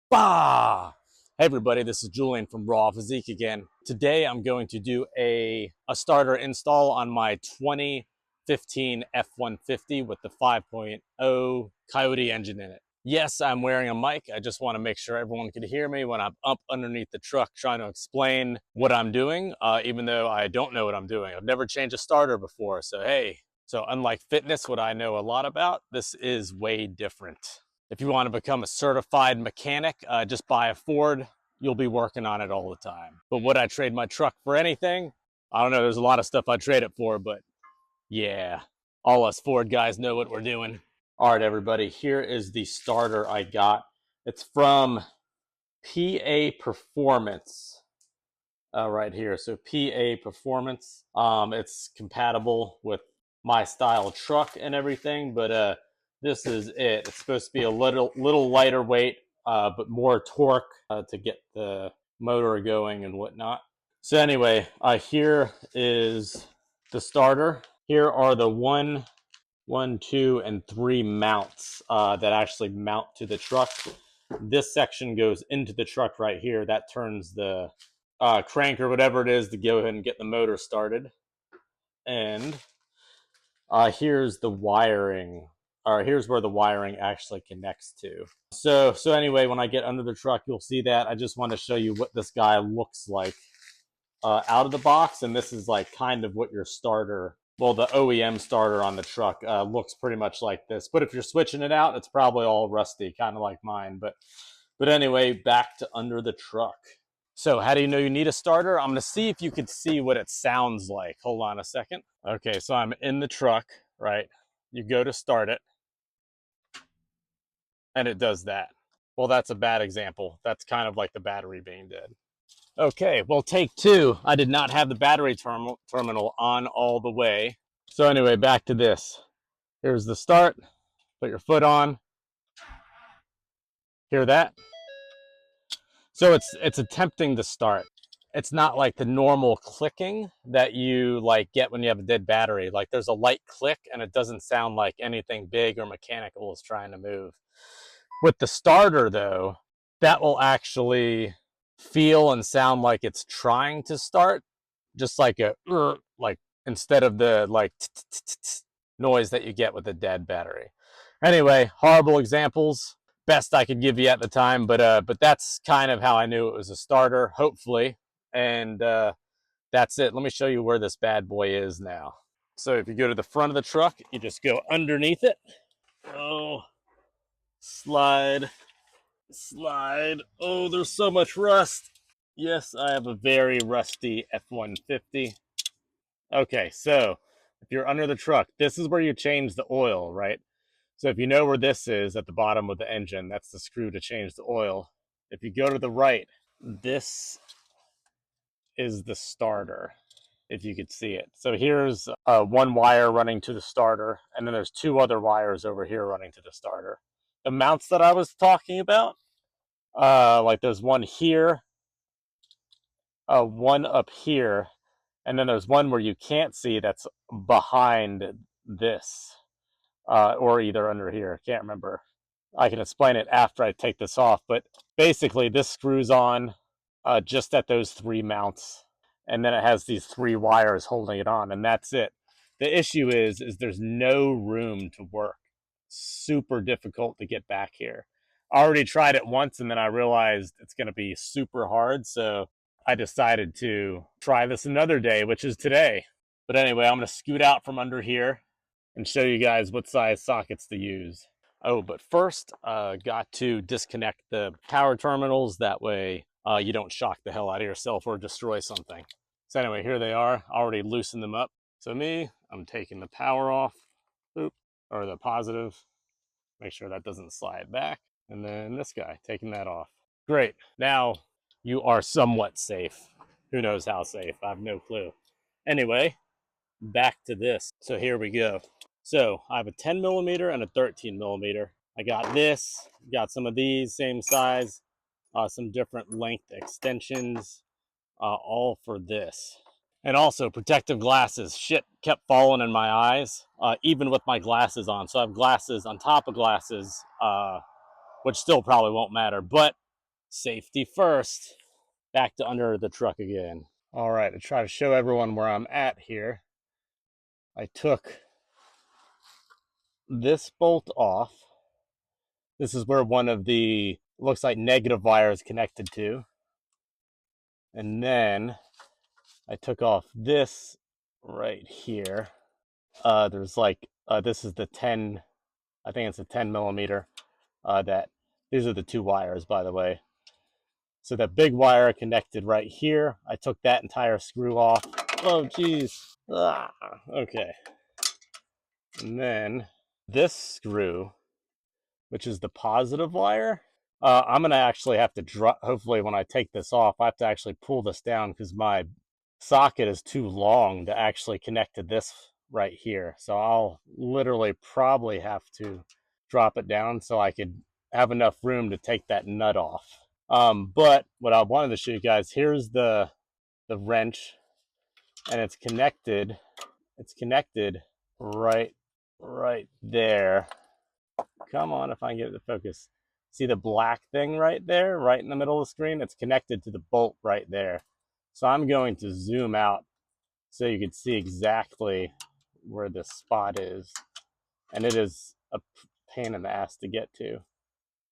Bah! Hey everybody, this is Julian from Raw Physique again. Today I'm going to do a starter install on my 2015 F150 with the 5.0 Coyote engine in it. Yes, I'm wearing a mic. I just want to make sure everyone can hear me when I'm up underneath the truck trying to explain what I'm doing, even though I don't know what I'm doing. I've never changed a starter before, so hey. So unlike fitness, what I know a lot about, this is way different. If you want to become a certified mechanic, just buy a Ford. You'll be working on it all the time. But would I trade my truck for anything? I don't know. There's a lot of stuff I'd trade it for, but yeah, all us Ford guys know what we're doing. All right, everybody, here is the starter I got. It's from PA Performance right here. So PA Performance. It's compatible with my style truck and everything, but this is it. It's supposed to be a little lighter weight, but more torque to get the motor going and whatnot. So anyway, here is the starter. Here are the one, 2, and 3 mounts that actually mount to the truck. This section goes into the truck right here. That turns the crank or whatever it is to go ahead and get the motor started. And here's the wiring, or here's where the wiring actually connects to. So anyway, when I get under the truck, you'll see that. I just want to show you what this guy looks like out of the box, and this is like kind of what your starter, well, the OEM starter on the truck looks pretty much like this. But if you're switching it out, it's probably all rusty, kind of like mine. But anyway, back to under the truck. So how do you know you need a starter? I'm going to see if you could see what it sounds like. Hold on a second. Okay, so I'm in the truck, right? You go to start it, and it does that. Well, that's a bad example. That's kind of like the battery being dead. Okay, well, take two. I did not have the battery terminal on all the way. So anyway, back to this. Here's the start. Put your foot on. Hear that? So it's attempting to start. It's not like the normal clicking that you like get when you have a dead battery. Like there's a light click and it doesn't sound like anything big or mechanical is trying to move. With the starter though, that will actually feel and sound like it's trying to start, just like a like instead of the like noise that you get with a dead battery. Anyway, horrible examples, best I could give you at the time, but that's kind of how I knew it was a starter, hopefully. And that's it. Let me show you where this bad boy is now. So if you go to the front of the truck, you just go underneath it. Oh, slide. Oh, there's so much rust. Yes, I have a very rusty F150. Okay, so if you're under the truck, this is where you change the oil, right? So if you know where this is at the bottom of the engine, that's the screw to change the oil. If you go to the right, this is the starter, if you could see it. So here's one wire running to the starter, and then there's two other wires over here running to the starter. The mounts that I was talking about, like there's one here, one up here, and then there's one where you can't see that's behind this, or either under here. Can't remember. I can explain it after I take this off, but basically this screws on just at those three mounts, and then it has these three wires holding it on, and that's it. The issue is there's no room to work. Super difficult to get back here. I already tried it once, and then I realized it's going to be super hard, so I decided to try this another day, which is today. But anyway, I'm going to scoot out from under here and show you guys what size sockets to use. Oh, but first, got to disconnect the power terminals. That way you don't shock the hell out of yourself or destroy something. So anyway, here they are. Already loosened them up. So I'm taking the power off, or the positive. Make sure that doesn't slide back. And then this guy, taking that off. Great. Now you are somewhat safe. Who knows how safe? I have no clue. Anyway, back to this. So here we go. So I have a 10 millimeter and a 13 millimeter. I got this, got some of these, same size, some different length extensions, all for this. And also protective glasses. Shit kept falling in my eyes, even with my glasses on. So I have glasses on top of glasses, which still probably won't matter. But Safety first. Back to under the truck again. All right, to try to show everyone where I'm at here, I took this bolt off. This is where one of the, looks like negative wire is connected to. And then I took off this right here. There's like, this is the 10, I think it's a 10 millimeter. These are the two wires, by the way. So that big wire connected right here. I took that entire screw off. Oh, geez. Okay. And then this screw, which is the positive wire, I'm going to actually have to drop, hopefully when I take this off, I have to actually pull this down because my socket is too long to actually connect to this right here. So I'll literally probably have to drop it down so I could have enough room to take that nut off. But what I wanted to show you guys, here's the wrench, and it's connected right there. Come on, if I can get it to focus. See the black thing right there, right in the middle of the screen? It's connected to the bolt right there. So I'm going to zoom out so you can see exactly where this spot is. And it is a pain in the ass to get to.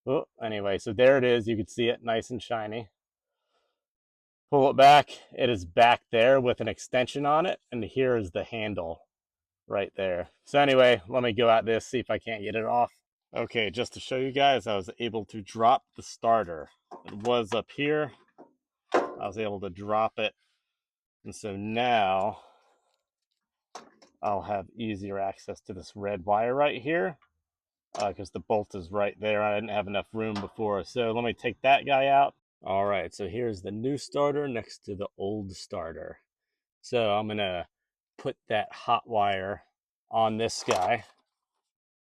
Oh, anyway, so there it is. You can see it nice and shiny. Pull it back. It is back there with an extension on it. And here is the handle right there. So anyway, let me go at this, see if I can't get it off. Okay, just to show you guys, I was able to drop the starter. It was up here. I was able to drop it. And so now I'll have easier access to this red wire right here because the bolt is right there. I didn't have enough room before. So let me take that guy out. All right, so here's the new starter next to the old starter. So I'm going to put that hot wire on this guy.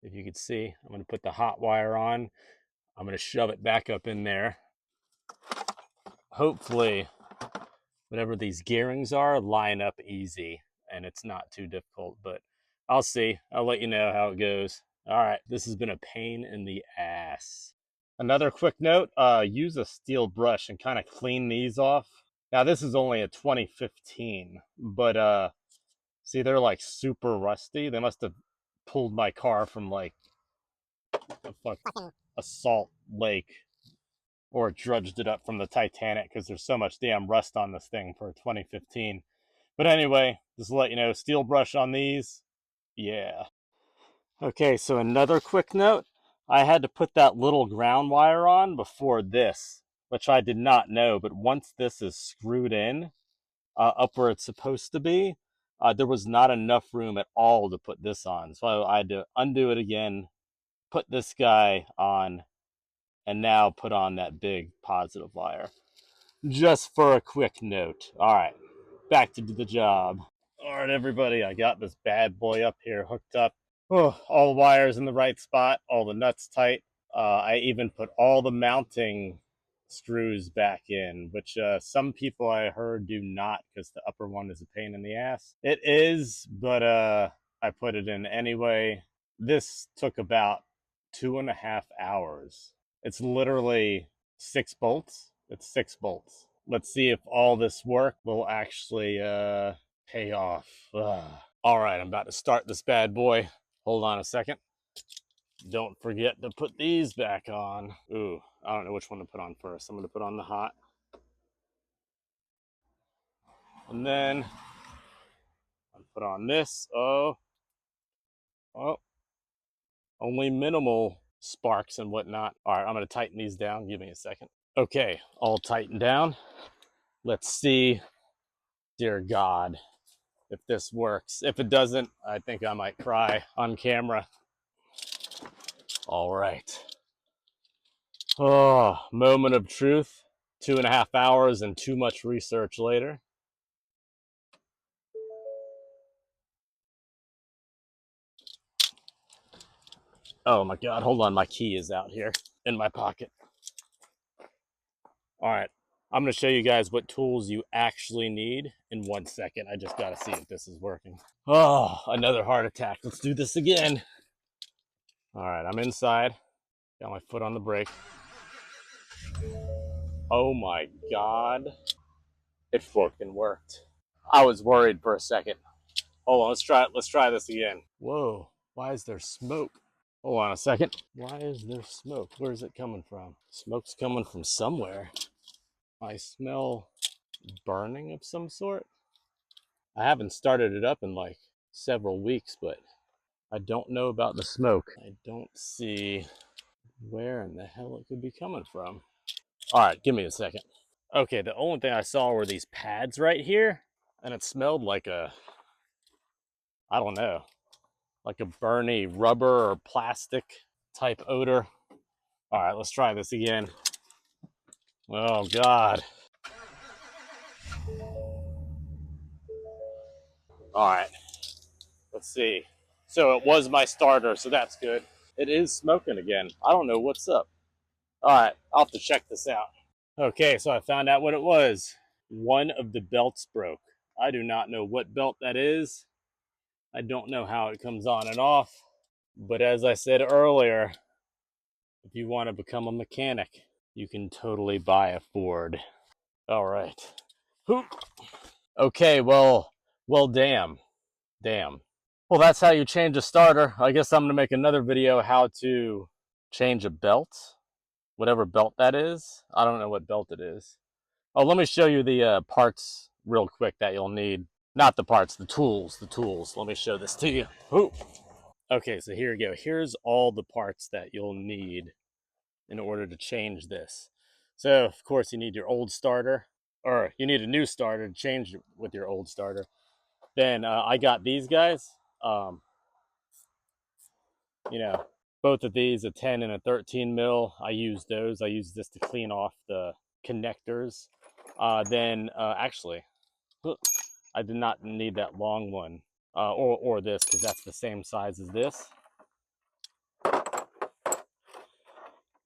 If you can see, I'm going to put the hot wire on. I'm going to shove it back up in there. Hopefully, whatever these gearings are, line up easy and it's not too difficult, but I'll see. I'll let you know how it goes. All right, this has been a pain in the ass. Another quick note, use a steel brush and kind of clean these off. Now, this is only a 2015, but see, they're like super rusty. They must have pulled my car from like a salt lake or drudged it up from the Titanic because there's so much damn rust on this thing for a 2015. But anyway, just to let you know, steel brush on these, yeah. Okay, so another quick note. I had to put that little ground wire on before this, which I did not know, but once this is screwed in, up where it's supposed to be, there was not enough room at all to put this on. So I had to undo it again, put this guy on, and now put on that big positive wire. Just for a quick note. All right, back to the job. All right, everybody, I got this bad boy up here hooked up. Oh, all the wires in the right spot, all the nuts tight. I even put all the mounting screws back in, which some people I heard do not because the upper one is a pain in the ass. It is, but I put it in anyway. This took about 2.5 hours. It's literally 6 bolts. It's 6 bolts. Let's see if all this work will actually pay off. All right, I'm about to start this bad boy. Hold on a second. Don't forget to put these back on. Ooh, I don't know which one to put on first. I'm going to put on the hot. And then I'll put on this. Oh, only minimal sparks and whatnot. All right, I'm going to tighten these down. Give me a second. Okay, all tightened down. Let's see, dear God, if this works. If it doesn't, I think I might cry on camera. All right. Oh, moment of truth. 2.5 hours and too much research later. Oh my God, hold on. My key is out here in my pocket. All right. I'm going to show you guys what tools you actually need in 1 second. I just got to see if this is working. Oh, another heart attack. Let's do this again. All right, I'm inside. Got my foot on the brake. Oh my God. It fucking worked. I was worried for a second. Hold on, let's try this again. Whoa, why is there smoke? Hold on a second. Why is there smoke? Where is it coming from? Smoke's coming from somewhere. I smell burning of some sort. I haven't started it up in like several weeks, but I don't know about the smoke. I don't see where in the hell it could be coming from. All right, give me a second. Okay, the only thing I saw were these pads right here, and it smelled like a, I don't know, like a burny rubber or plastic type odor. All right, let's try this again. Oh God. All right, let's see. So it was my starter, so that's good. It is smoking again. I don't know what's up. All right, I'll have to check this out. Okay, so I found out what it was. One of the belts broke. I do not know what belt that is. I don't know how it comes on and off. But as I said earlier, if you want to become a mechanic, you can totally buy a Ford. All right. Okay, well, damn. Well, that's how you change a starter. I guess I'm going to make another video how to change a belt, whatever belt that is. I don't know what belt it is. Oh, let me show you the parts real quick that you'll need. Not the parts, the tools. Let me show this to you. Ooh. Okay, so here you go. Here's all the parts that you'll need in order to change this. So, of course, you need your old starter, or you need a new starter to change with your old starter. Then I got these guys. Um, you know, both of these, a 10 and a 13 mil. I use those. I use this to clean off the connectors. Actually, I did not need that long one, or this, because that's the same size as this.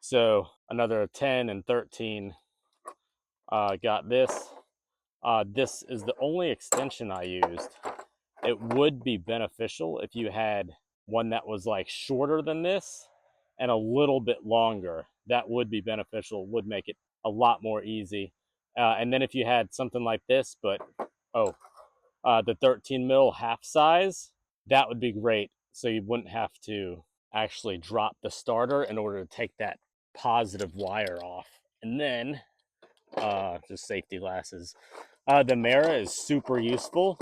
So another 10 and 13. Got this. This is the only extension I used. It would be beneficial if you had one that was like shorter than this and a little bit longer. That would be beneficial, would make it a lot more easy. And then if you had something like this, but the 13 mil half size, that would be great. So you wouldn't have to actually drop the starter in order to take that positive wire off. And then just safety glasses. The mirror is super useful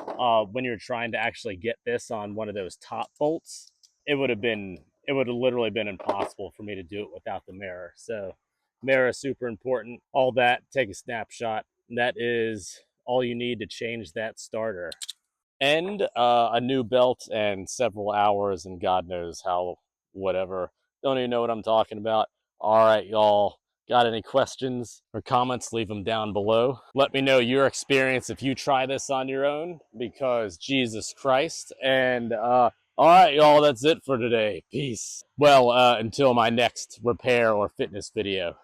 when you're trying to actually get this on one of those top bolts. It would have literally been impossible for me to do it without the mirror. So mirror is super important. All that, take a snapshot. That is all you need to change that starter. And a new belt and several hours and God knows how, whatever. Don't even know what I'm talking about. All right, y'all. Got any questions or comments? Leave them down below. Let me know your experience if you try this on your own, because Jesus Christ. And all right, y'all, that's it for today. Peace. Well, until my next repair or fitness video.